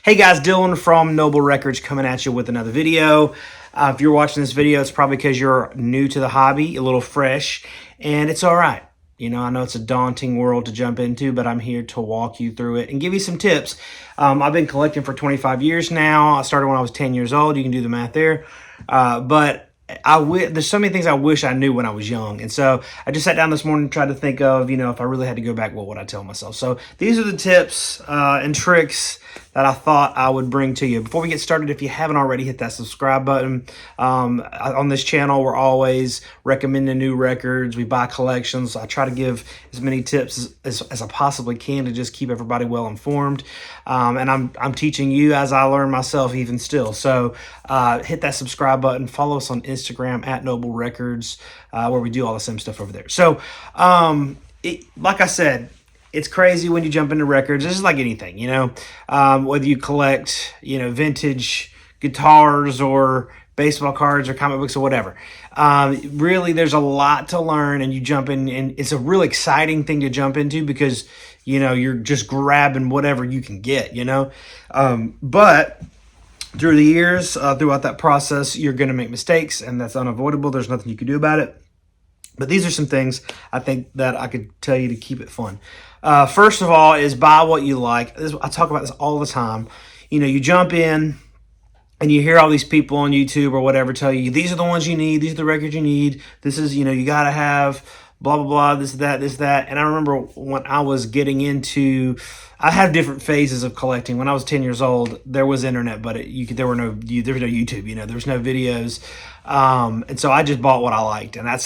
Hey guys, Dylan from Noble Records coming at you with another video. If you're watching this video, it's probably because you're new to the hobby, a little fresh, and it's all right. You know, I know it's a daunting world to jump into, but I'm here to walk you through it and give you some tips. I've been collecting for 25 years now. I started when I was 10 years old. You can do the math there. But there's so many things I wish I knew when I was young. And so I just sat down this morning and tried to think of, if I really had to go back, what would I tell myself? So these are the tips and tricks that I thought I would bring to you. Before we get started, if you haven't already, hit that subscribe button. On this channel, we're always recommending new records. We buy collections. I try to give as many tips as I possibly can to just keep everybody well informed. And I'm teaching you as I learn myself even still. So hit that subscribe button. Follow us on Instagram at Noble Records, where we do all the same stuff over there. So like I said, it's crazy when you jump into records. This is like anything, whether you collect, vintage guitars or baseball cards or comic books or whatever. Really, there's a lot to learn, and you jump in, and it's a really exciting thing to jump into because, you're just grabbing whatever you can get, but through the years, throughout that process, you're going to make mistakes, and that's unavoidable. There's nothing you can do about it. But these are some things I think that I could tell you to keep it fun. First of all is buy what you like. I talk about this all the time. You jump in and you hear all these people on YouTube or whatever tell you, these are the ones you need. These are the records you need. This is, you got to have blah, blah, blah, this, that. And I remember when I was getting into, I had different phases of collecting. When I was 10 years old, there was internet, but there was no YouTube, there was no videos. And so I just bought what I liked. And I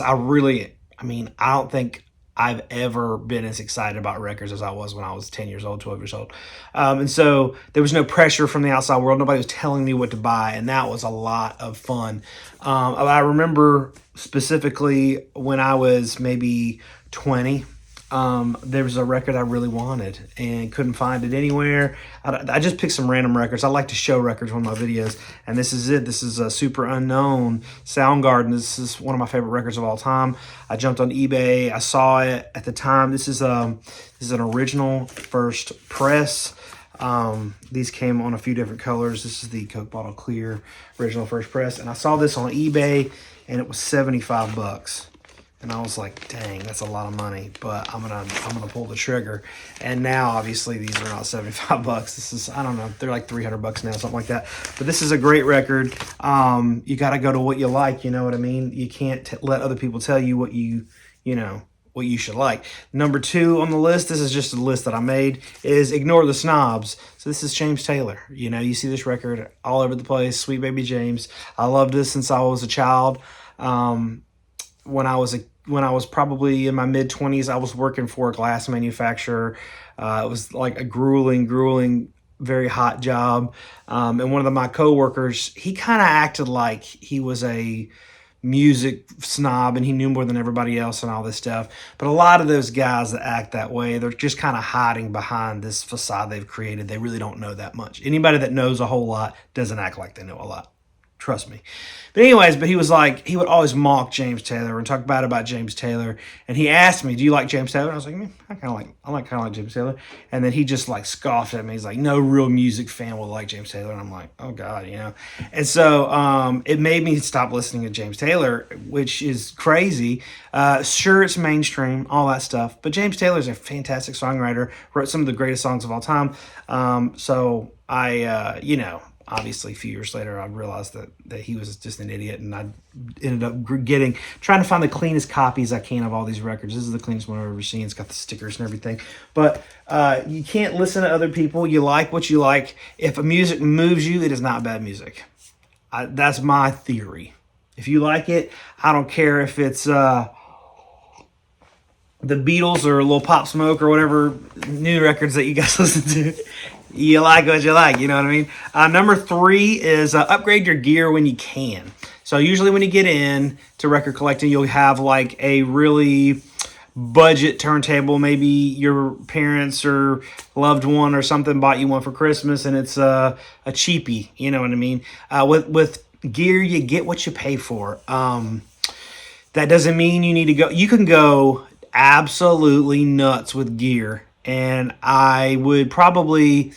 don't think I've ever been as excited about records as I was when I was 10 years old, 12 years old. And so there was no pressure from the outside world. Nobody was telling me what to buy. And that was a lot of fun. I remember specifically when I was maybe 20, there was a record I really wanted and couldn't find it anywhere. I just picked some random records. I like to show records on my videos, and this is it. This is a Super Unknown Soundgarden. This is one of my favorite records of all time. I jumped on eBay. I saw it at the time. This is an original first press. These came on a few different colors. This is the Coke Bottle Clear original first press, and I saw this on eBay, and it was $75. And I was like, dang, that's a lot of money, but I'm gonna pull the trigger. And now, obviously, these are not $75. This is, I don't know, they're like $300 now, something like that. But this is a great record. You got to go to what you like, you know what I mean? You can't let other people tell you what what you should like. Number 2 on the list, this is just a list that I made, is Ignore the Snobs. So this is James Taylor. You see this record all over the place, Sweet Baby James. I loved this since I was a child. When I was probably in my mid-20s, I was working for a glass manufacturer. It was like a grueling, very hot job. And one of my coworkers, he kind of acted like he was a music snob and he knew more than everybody else and all this stuff. But a lot of those guys that act that way, they're just kind of hiding behind this facade they've created. They really don't know that much. Anybody that knows a whole lot doesn't act like they know a lot. Trust me. But anyways, he was like, he would always mock James Taylor and talk bad about James Taylor. And he asked me, do you like James Taylor? And I was like, I kind of like James Taylor. And then he just like scoffed at me. He's like, no real music fan will like James Taylor. And I'm like, oh God, And so it made me stop listening to James Taylor, which is crazy. Sure, it's mainstream, all that stuff. But James Taylor is a fantastic songwriter, wrote some of the greatest songs of all time. So I, obviously, a few years later, I realized that he was just an idiot, and I ended up trying to find the cleanest copies I can of all these records. This is the cleanest one I've ever seen. It's got the stickers and everything. But you can't listen to other people. You like what you like. If a music moves you, it is not bad music. That's my theory. If you like it, I don't care if it's the Beatles or Lil Pop Smoke or whatever new records that you guys listen to. You like what you like, you know what I mean? Number 3 is upgrade your gear when you can. So usually when you get in to record collecting, you'll have like a really budget turntable. Maybe your parents or loved one or something bought you one for Christmas, and it's a cheapie, you know what I mean? With gear, you get what you pay for. That doesn't mean you need to go. You can go absolutely nuts with gear. And I would probably,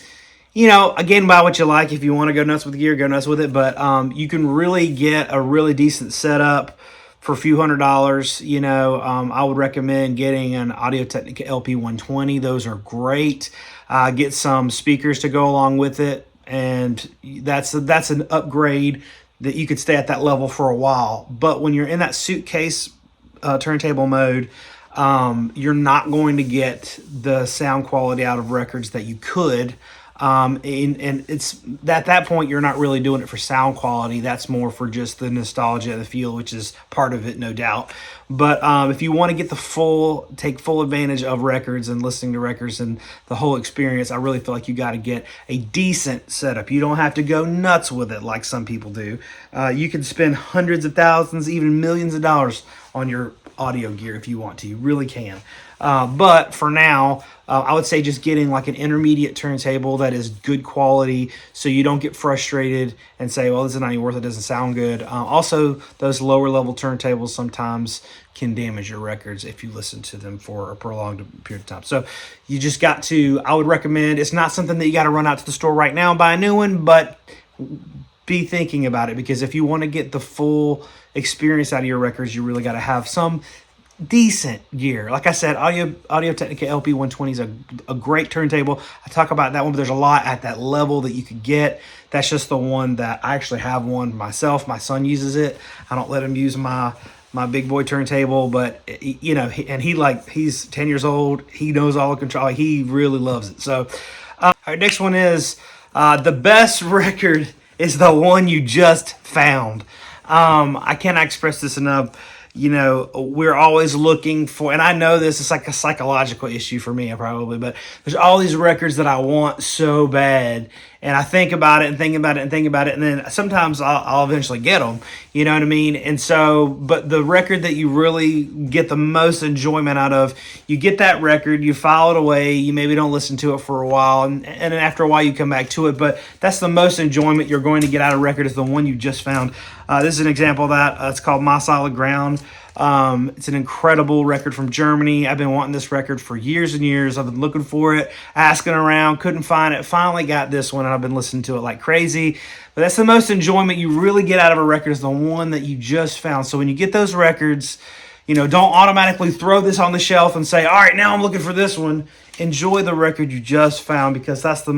you know, again, buy what you like. If you want to go nuts with gear, go nuts with it. But you can really get a really decent setup for a few $100s. You know, I would recommend getting an Audio-Technica LP120. Those are great. Get some speakers to go along with it, and that's an upgrade that you could stay at that level for a while. But when you're in that suitcase turntable mode, you're not going to get the sound quality out of records that you could. And it's at that point, you're not really doing it for sound quality. That's more for just the nostalgia, the feel, which is part of it, no doubt. But if you want to get take full advantage of records and listening to records and the whole experience, I really feel like you got to get a decent setup. You don't have to go nuts with it like some people do. You can spend hundreds of thousands, even millions of dollars on your audio gear if you want to. You really can. But for now, I would say just getting like an intermediate turntable that is good quality so you don't get frustrated and say, well, this is not even worth it, doesn't sound good. Also, those lower level turntables sometimes can damage your records if you listen to them for a prolonged period of time. So you just got to, I would recommend, it's not something that you got to run out to the store right now and buy a new one, but be thinking about it, because if you want to get the full experience out of your records, you really got to have some decent gear. Like I said, Audio-Technica LP120 is a great turntable. I talk about that one, but there's a lot at that level that you could get. That's just the one that I actually have one myself. My son uses it. I don't let him use my big boy turntable, but you know, he's 10 years old. He knows all the control. He really loves it. So all right, next one is the best record is the one you just found. I cannot express this enough. You know, we're always looking for, and I know this is like a psychological issue for me, probably, but there's all these records that I want so bad, and I think about it and think about it and think about it, and then sometimes I'll eventually get them, you know what I mean? And so, but the record that you really get the most enjoyment out of, you get that record, you file it away, you maybe don't listen to it for a while, and then after a while you come back to it, but that's the most enjoyment you're going to get out of a record, is the one you just found. This is an example of that. It's called My Solid Ground. It's an incredible record from Germany. I've been wanting this record for years and years. I've been looking for it, asking around, couldn't find it. Finally got this one, and I've been listening to it like crazy. But that's the most enjoyment you really get out of a record, is the one that you just found. So when you get those records, you know, don't automatically throw this on the shelf and say, all right, now I'm looking for this one. Enjoy the record you just found, because that's the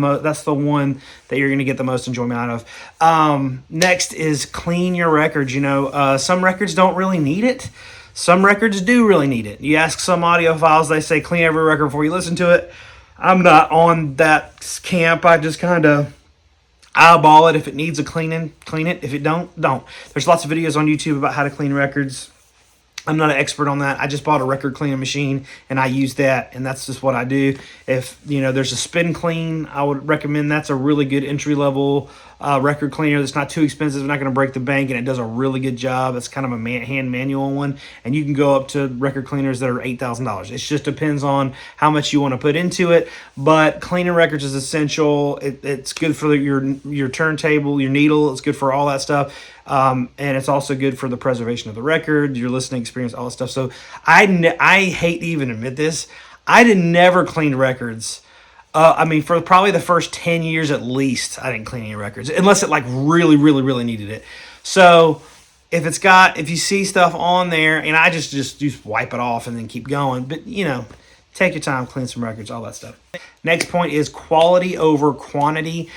one that you're going to get the most enjoyment out of. Next is clean your records. You know, some records don't really need it. Some records do really need it. You ask some audiophiles, they say clean every record before you listen to it. I'm not on that camp. I just kind of eyeball it. If it needs a cleaning, clean it. If it don't. There's lots of videos on YouTube about how to clean records. I'm not an expert on that. I just bought a record cleaning machine and I use that, and that's just what I do. If you know there's a spin clean, I would recommend. That's a really good entry level record cleaner that's not too expensive, not going to break the bank, and it does a really good job. It's kind of a hand manual one, and you can go up to record cleaners that are $8,000. It just depends on how much you want to put into it, but cleaning records is essential. It's good for your turntable, your needle. It's good for all that stuff. And it's also good for the preservation of the record, your listening experience, all that stuff. So I hate to even admit this. I never cleaned records. I mean, for probably the first 10 years at least, I didn't clean any records, unless it like really, really, really needed it. So if you see stuff on there, and I just wipe it off and then keep going. But, you know, take your time, clean some records, all that stuff. Next point is quality over quantity.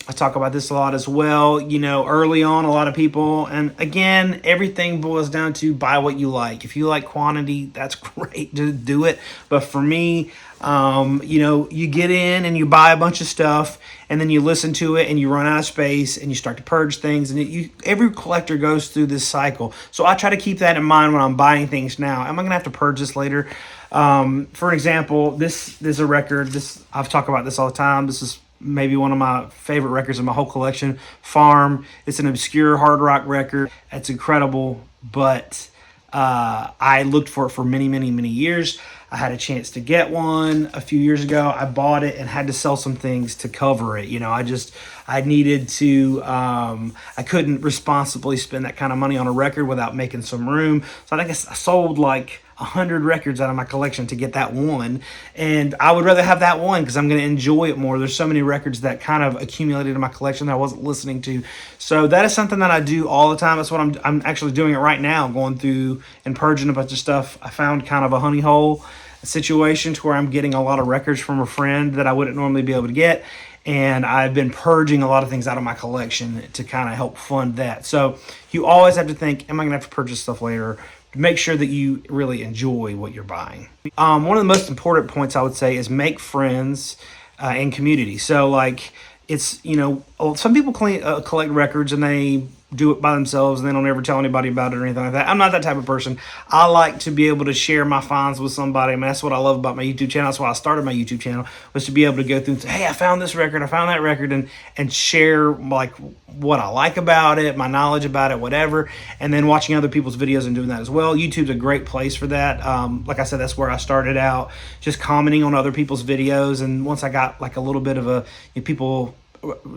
I talk about this a lot as well. You know, early on, a lot of people, and again, everything boils down to buy what you like. If you like quantity, that's great to do it. But for me, you know, you get in and you buy a bunch of stuff, and then you listen to it and you run out of space and you start to purge things. And every collector goes through this cycle. So I try to keep that in mind when I'm buying things now. Am I going to have to purge this later? For an example, this is a record. I've talked about this all the time. This is maybe one of my favorite records in my whole collection, Farm. It's an obscure hard rock record. It's incredible, but I looked for it for many, many, many years. I had a chance to get one a few years ago. I bought it and had to sell some things to cover it. You know, I needed to, I couldn't responsibly spend that kind of money on a record without making some room. So I think I sold like 100 records out of my collection to get that one, and I would rather have that one because I'm going to enjoy it more. There's so many records that kind of accumulated in my collection that I wasn't listening to, so that is something that I do all the time. That's what I'm actually doing it right now, going through and purging a bunch of stuff. I found kind of a honey hole situation to where I'm getting a lot of records from a friend that I wouldn't normally be able to get, and I've been purging a lot of things out of my collection to kind of help fund that. So you always have to think, am I going to have to purchase stuff later? Make sure that you really enjoy what you're buying. One of the most important points I would say is make friends and community. So like, it's, you know, some people collect records and they do it by themselves and they don't ever tell anybody about it or anything like that. I'm not that type of person. I like to be able to share my finds with somebody. I mean, that's what I love about my YouTube channel. That's why I started my YouTube channel, was to be able to go through and say, hey, I found this record, I found that record, and share like what I like about it, my knowledge about it, whatever, and then watching other people's videos and doing that as well. YouTube's a great place for that. Like I said, that's where I started out, just commenting on other people's videos, and once I got like a little bit of a, people,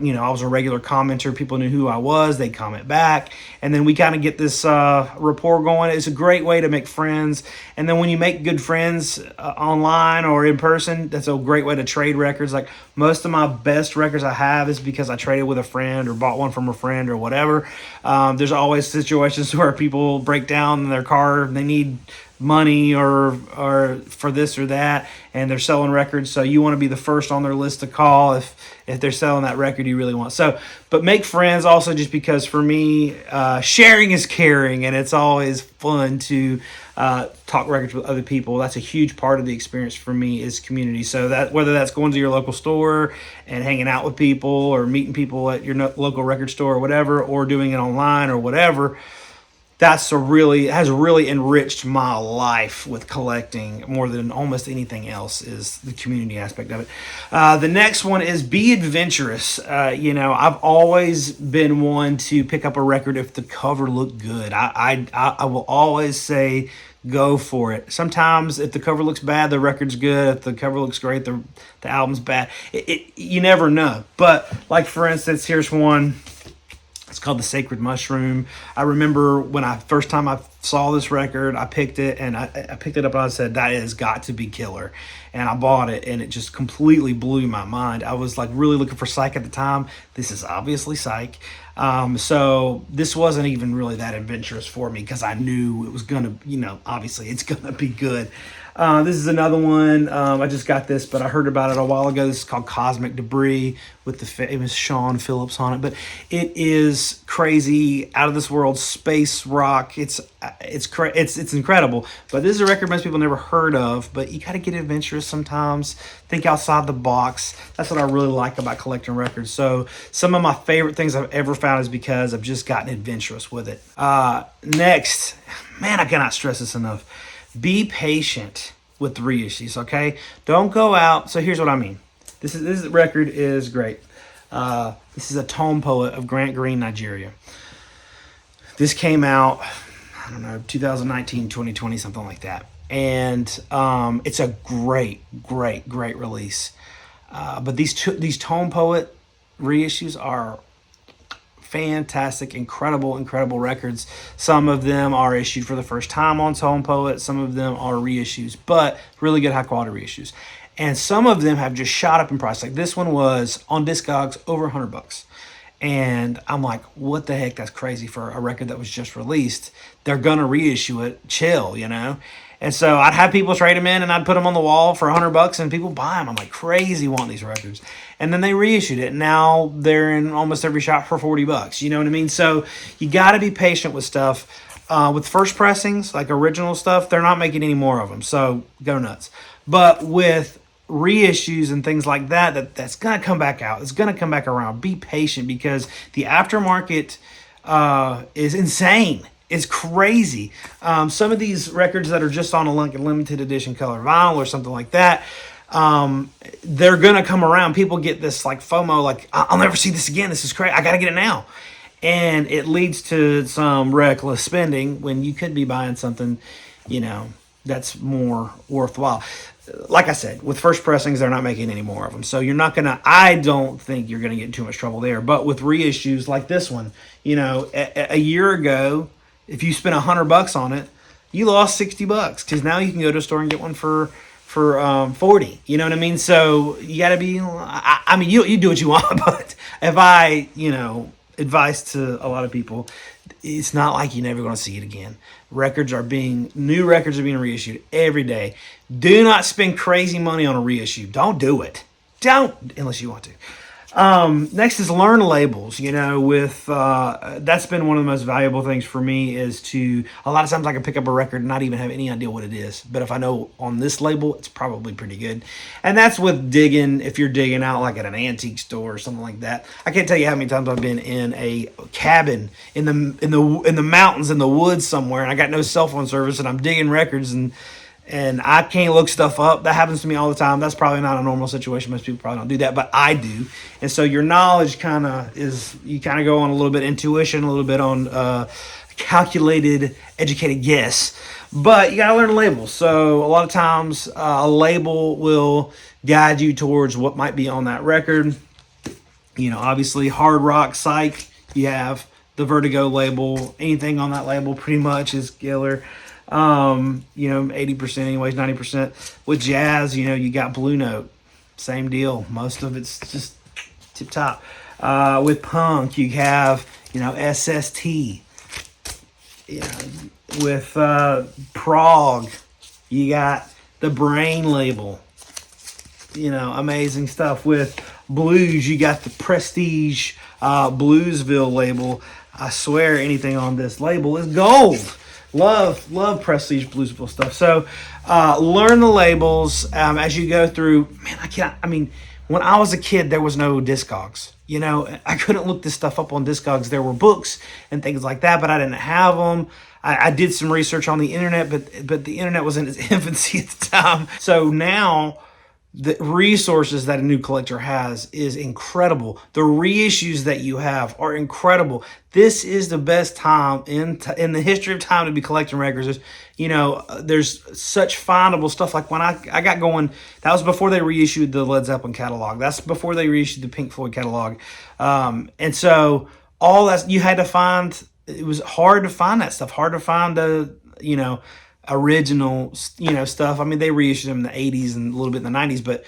you know, I was a regular commenter, people knew who I was, they'd comment back, and then we kind of get this rapport going. It's a great way to make friends, and then when you make good friends online or in person, that's a great way to trade records. Like, most of my best records I have is because I traded with a friend or bought one from a friend or whatever. There's always situations where people break down in their car, they need money or for this or that, and they're selling records, so you want to be the first on their list to call if they're selling that record you really want. So, but make friends also, just because for me, sharing is caring, and it's always fun to talk records with other people. That's a huge part of the experience for me, is community. So that, whether that's going to your local store and hanging out with people, or meeting people at your local record store or whatever, or doing it online or whatever, has really enriched my life with collecting more than almost anything else, is the community aspect of it. The next one is be adventurous. You know, I've always been one to pick up a record if the cover looked good. I will always say go for it. Sometimes if the cover looks bad, the record's good. If the cover looks great, the album's bad. You never know. But like, for instance, here's one. It's called The Sacred Mushroom. I remember when first time I saw this record, I picked it, and I picked it up and I said, that has got to be killer. And I bought it, and it just completely blew my mind. I was like really looking for Psych at the time. This is obviously Psych. So this wasn't even really that adventurous for me, because I knew it was gonna, you know, obviously it's gonna be good. This is another one. I just got this, but I heard about it a while ago. This is called Cosmic Debris, with the famous Sean Phillips on it. But it is crazy, out of this world space rock. It's incredible. But this is a record most people never heard of. But you got to get adventurous sometimes. Think outside the box. That's what I really like about collecting records. So some of my favorite things I've ever found is because I've just gotten adventurous with it. Next, man, I cannot stress this enough. Be patient with the reissues, okay? Don't go out. So here's what I mean. This record is great. This is a tone poet of Grant Green, Nigeria. This came out, I don't know, 2019, 2020, something like that. And it's a great release. But these tone poet reissues are fantastic, incredible records. Some of them are issued for the first time on Tone Poet. Some of them are reissues, but really good high quality reissues. And some of them have just shot up in price. Like this one was on Discogs over $100. And I'm like, what the heck? That's crazy for a record that was just released. They're gonna reissue it. Chill, you know? And so I'd have people trade them in, and I'd put them on the wall for $100, and people buy them. I'm like, crazy want these records. And then they reissued it. Now they're in almost every shop for $40. You know what I mean? So you got to be patient with stuff. With first pressings, like original stuff, they're not making any more of them. So go nuts. But with reissues and things like that's going to come back out. It's going to come back around. Be patient, because the aftermarket is insane. It's crazy. Some of these records that are just on a limited edition color vinyl or something like that, they're gonna come around. People get this like FOMO, like I'll never see this again. This is crazy. I gotta get it now, and it leads to some reckless spending when you could be buying something, you know, that's more worthwhile. Like I said, with first pressings, they're not making any more of them. So you're not gonna, I don't think you're gonna get in too much trouble there. But with reissues like this one, you know, a year ago, if you spent $100 on it, you lost $60 because now you can go to a store and get one for 40. You know what I mean? So you got to be. I mean, you do what you want, but if I advice to a lot of people, it's not like you're never going to see it again. New records are being reissued every day. Do not spend crazy money on a reissue. Don't do it. Don't, unless you want to. Next is learn labels. That's been one of the most valuable things for me is a lot of times I can pick up a record and not even have any idea what it is. But if I know on this label, it's probably pretty good. And that's with digging, if you're digging out like at an antique store or something like that. I can't tell you how many times I've been in a cabin in the mountains, in the woods somewhere, and I got no cell phone service and I'm digging records and I can't look stuff up. That happens to me all the time. That's probably not a normal situation. Most people probably don't do that, but I do. And so your knowledge you kind of go on a little bit intuition, a little bit on calculated, educated guess. But you got to learn labels. So a lot of times a label will guide you towards what might be on that record. Obviously hard rock, psych, you have the Vertigo label. Anything on that label pretty much is killer. 80% anyways, 90%. With jazz, you got Blue Note, same deal. Most of it's just tip top. With punk, you have, SST. With prog, you got the Brain label. Amazing stuff. With blues, you got the Prestige Bluesville label. I swear anything on this label is gold. Love Prestige Bluesville stuff. So learn the labels as you go through. Man, when I was a kid, there was no Discogs. I couldn't look this stuff up on Discogs. There were books and things like that, but I didn't have them. I did some research on the internet, but the internet was in its infancy at the time. So now the resources that a new collector has is incredible. The reissues that you have are incredible. This is the best time in the history of time to be collecting records. There's such findable stuff. Like when I got going, that was before they reissued the Led Zeppelin catalog. That's before they reissued the Pink Floyd catalog. And so all that you had to find, it was hard to find that stuff. Hard to find the, original, stuff. They reissued them in the 80s and a little bit in the 90s, but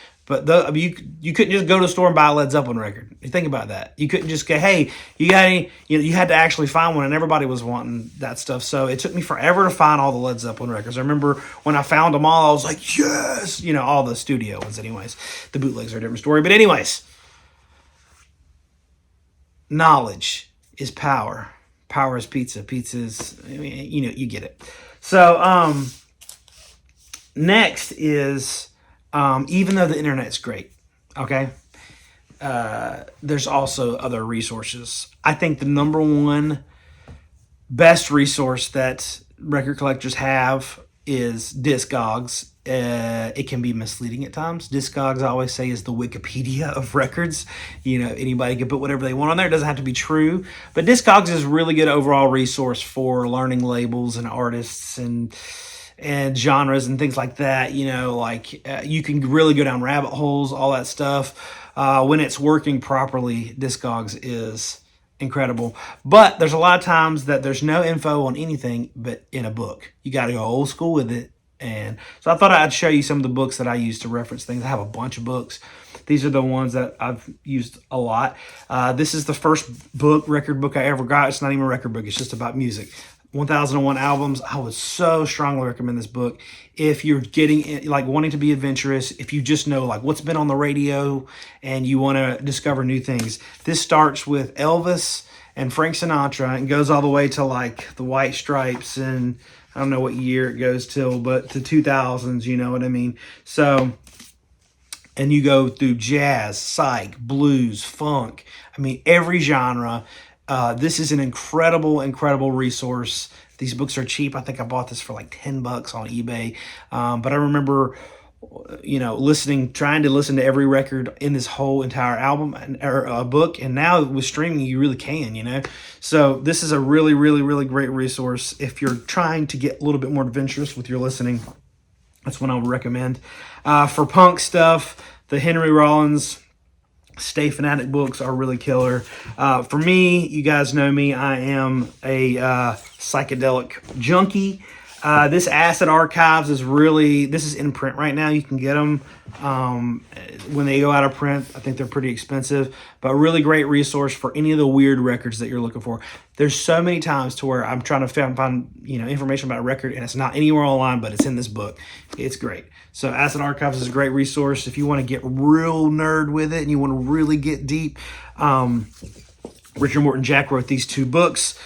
you couldn't just go to the store and buy a Led Zeppelin record. You think about that. You couldn't just go, hey, you got any? You had to actually find one, and everybody was wanting that stuff. So it took me forever to find all the Led Zeppelin records. I remember when I found them all, I was like, yes, all the studio ones. Anyways, the bootlegs are a different story. But anyways, knowledge is power. Power is pizza. Pizza is, you get it. So next is, even though the internet's great, okay, there's also other resources. I think the number one best resource that record collectors have is Discogs. It can be misleading at times. Discogs, I always say, is the Wikipedia of records. Anybody can put whatever they want on there. It doesn't have to be true. But Discogs is a really good overall resource for learning labels and artists and genres and things like that. You can really go down rabbit holes, all that stuff. When it's working properly, Discogs is incredible. But there's a lot of times that there's no info on anything but in a book. You got to go old school with it. And so I thought I'd show you some of the books that I use to reference things. I have a bunch of books. These are the ones that I've used a lot. This is the first record book I ever got. It's not even a record book. It's just about music. 1001 albums. I would so strongly recommend this book if you're wanting to be adventurous, if you just know what's been on the radio and you want to discover new things. This starts with Elvis and Frank Sinatra and goes all the way to the White Stripes, and I don't know what year it goes till, but to 2000s, you know what I mean? So, and you go through jazz, psych, blues, funk. Every genre. This is an incredible, incredible resource. These books are cheap. I think I bought this for $10 on eBay. But I remember, trying to listen to every record in this whole entire album or book. And now with streaming, you really can, So this is a really, really, really great resource if you're trying to get a little bit more adventurous with your listening. That's what I would recommend. For punk stuff, the Henry Rollins Stay Fanatic books are really killer. For me, you guys know me, I am a psychedelic junkie. This Asset Archives is really, this is in print right now. You can get them when they go out of print. I think they're pretty expensive, but a really great resource for any of the weird records that you're looking for. There's so many times to where I'm trying to find information about a record and it's not anywhere online, but it's in this book. It's great. So Asset Archives is a great resource if you want to get real nerd with it and you want to really get deep. Richard Morton Jack wrote these 2 books.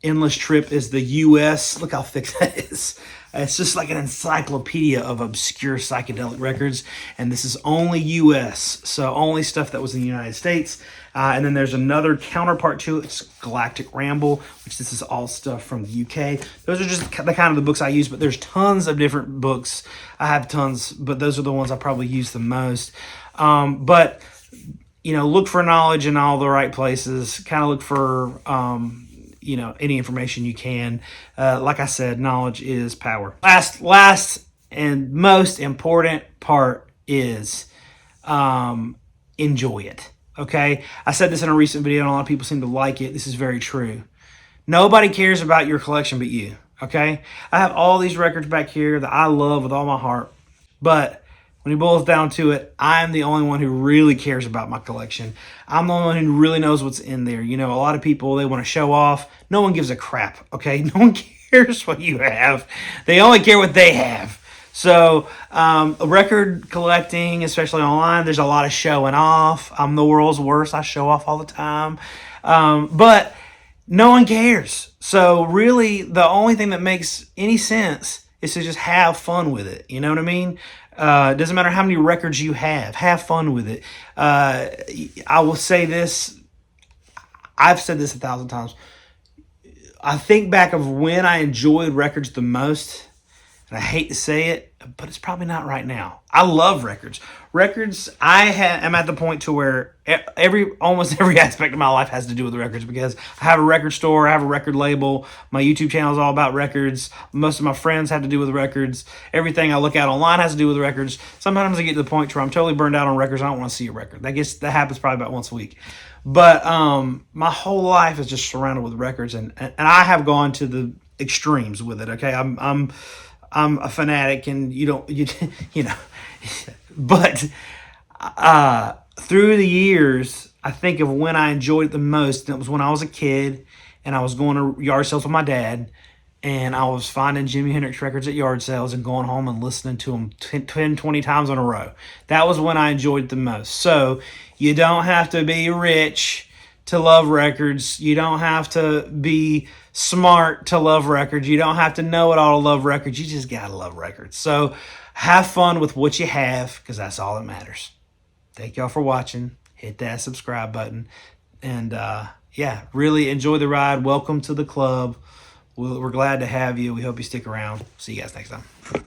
Endless Trip is the U.S. Look how thick that is. It's just like an encyclopedia of obscure psychedelic records. And this is only U.S., so only stuff that was in the United States. And then there's another counterpart to it. It's Galactic Ramble, which this is all stuff from the U.K. Those are just the kind of the books I use, but there's tons of different books. I have tons, but those are the ones I probably use the most. But look for knowledge in all the right places. Kind of look for any information you can. Like I said, knowledge is power. Last and most important part is enjoy it. Okay? I said this in a recent video and a lot of people seem to like it. This is very true. Nobody cares about your collection but you. Okay? I have all these records back here that I love with all my heart, but when it boils down to it, I'm the only one who really cares about my collection. I'm the only one who really knows what's in there. A lot of people, they want to show off. No one gives a crap, okay? No one cares what you have. They only care what they have. So record collecting, especially online, there's a lot of showing off. I'm the world's worst. I show off all the time. But no one cares. So really, the only thing that makes any sense is to just have fun with it. You know what I mean? It doesn't matter how many records you have fun with it. I will say this, I've said this 1,000 times. I think back of when I enjoyed records the most, and I hate to say it, but it's probably not right now. I love records. I'm at the point to where almost every aspect of my life has to do with the records, because I have a record store, I have a record label, my YouTube channel is all about records, most of my friends have to do with records, everything I look at online has to do with records. Sometimes I get to the point where I'm totally burned out on records, I don't want to see a record. That happens probably about once a week. But my whole life is just surrounded with records, and I have gone to the extremes with it. Okay, I'm a fanatic, and but through the years, I think of when I enjoyed it the most, and it was when I was a kid and I was going to yard sales with my dad, and I was finding Jimi Hendrix records at yard sales and going home and listening to them 10, 20 times in a row. That was when I enjoyed it the most. So you don't have to be rich to love records. You don't have to be smart to love records. You don't have to know it all to love records. You just gotta love records. So have fun with what you have, because that's all that matters. Thank y'all for watching. Hit that subscribe button. And really enjoy the ride. Welcome to the club. We're glad to have you. We hope you stick around. See you guys next time.